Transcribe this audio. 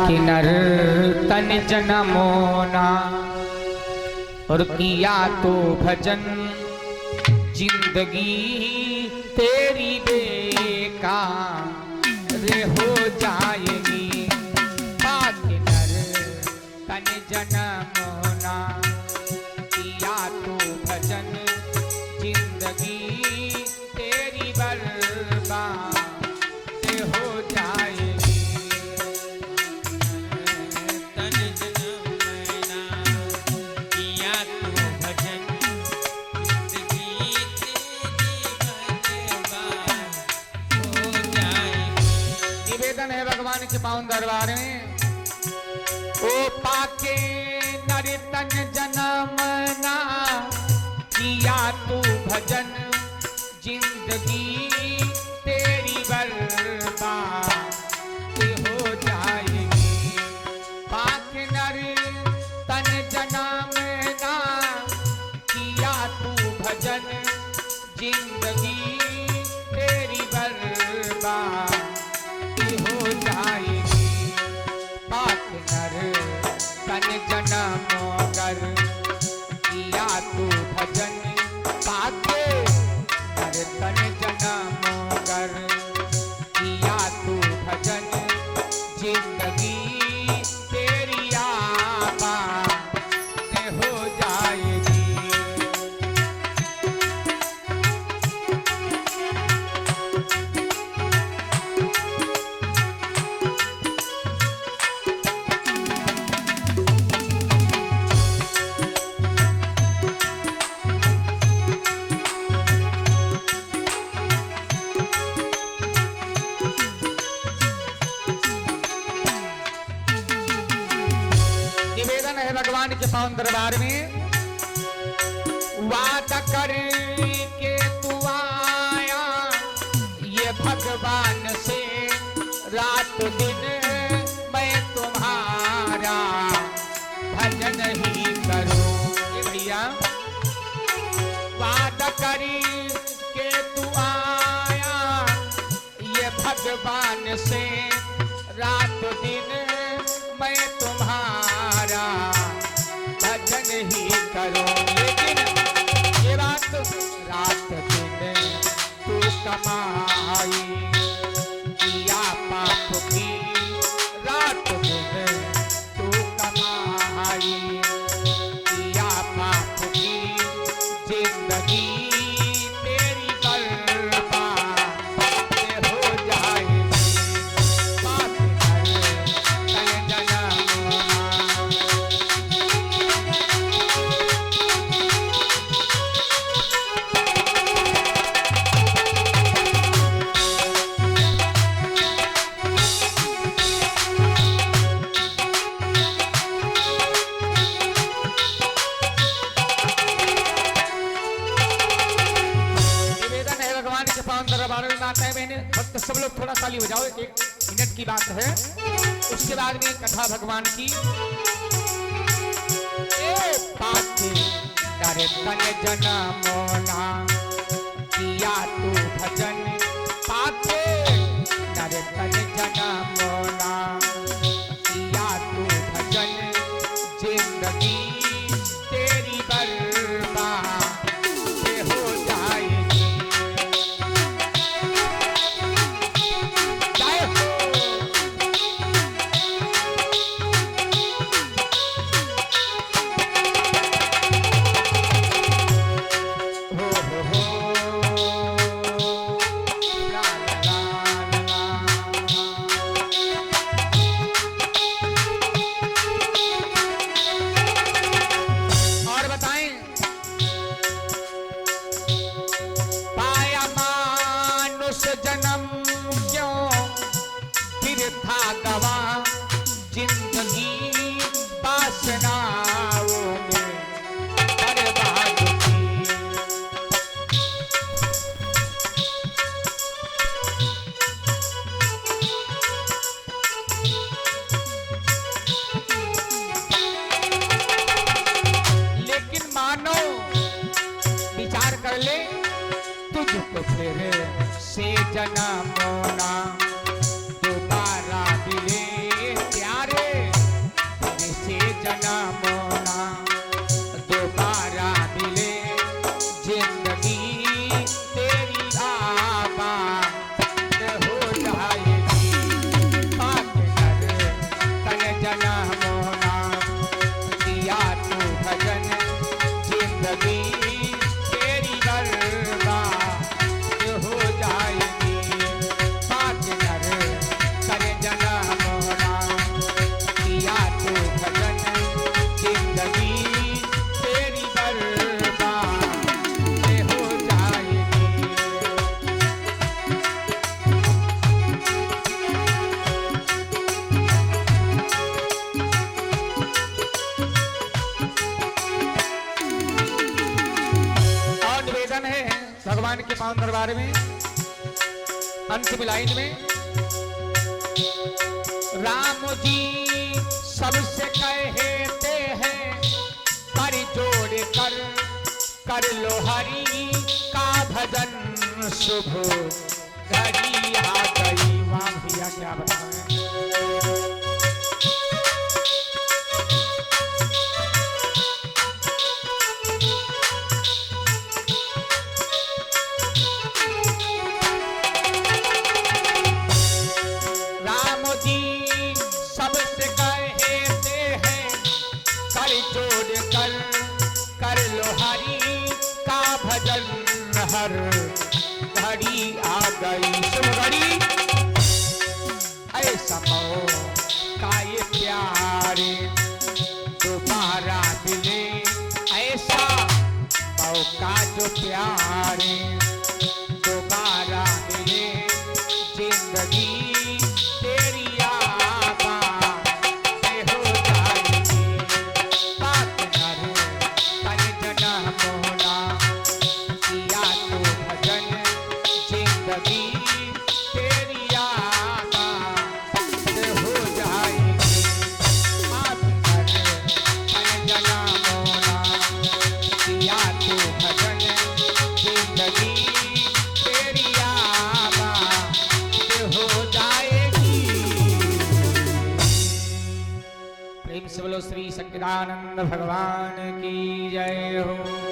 पाके नर तन जनमोना और किया तो भजन जिंदगी तेरी बेकार हो जाएगी। पाके नर तन जनमोना किया तो भजन जिंदगी तेरी बर्बाद हो जाएगी। तन जनमोना किया तो भजन जिंदगी तेरी बर्बाद हो जाएगी। निवेदन है भगवान के पावन दरबार में, ओ पाके नर तन जनमना किया तू भजन जिंदगी तेरी बर्बाद हो जाएगी। पाके नर तन जनमना किया तू भजन जिंदगी तेरी बर्बाद हो जाएगी। पाके नर तन जनमोगर किया तू भजन पाके नर तन जनमोगर किया तू भजन जिंदगी तेरी आबाद हो जाएगी। निवेदन है भगवान के पावन दरबार में, वादा कर के तू आया ये भगवान से रात दिन मैं तुम्हारा भजन ही करूं। ये भैया वादा कर के तू आया ये भगवान से रात दिन मैं तुम्हारा भजन ही करूं। लेकिन ये बात रात दिन तू कमाई किया पाप की रात दिन तू कमाई किया पाप की जिंदगी तेरी बर्बाद हो जाएगी। पाके नर तन जनमोना निवेदन है भगवान के पावन दरबार में, माताएं बहनें भक्त सब लोग थोड़ा ताली बजाओ, 1 मिनट की बात है। उसके बाद में कथा भगवान की। ए पाके नर तन जनमोना किया तू भजन पाके नर तन जनमोना किया तू भजन जिंदगी तेरी बर्बाद हो जाएगी। जय हो। हो ला ला ला और बताएं, पाया मानुष जन्म क्यों फिर था गवा जिंदगी वासनाओं में बर्बाद की। लेकिन मानो विचार कर ले, तुझको फिर से जन्म होना दोबारा मिले प्यारे भगवान के पावन दरबार में अंतिम लाइन में राम जी सबसे कहते हैं कर जोड़ कर लो हरि का भजन शुभ घड़ी आ गई। वाह भैया क्या बताएं। राम जी सबसे कहते हैं कर जोड़ कर लो हरि का भजन हर घड़ी आ गई शुभ घड़ी। ऐसा मौका ये प्यारे दोबारा मिले, ऐसा मौका जो प्यारे दोबारा मिले, जिंदगी तेरी आबाद हो जाएगी। बात कर जन्म मोला किया तो भजन, जिंदगी तेरी आबाद हो जाएगी। बात कर जन्म मोला किया तो भजन, जिंदगी तेरी आबाद हो जाएगी। प्रेम से बोलो श्री सच्चिदानंद भगवान की जय हो।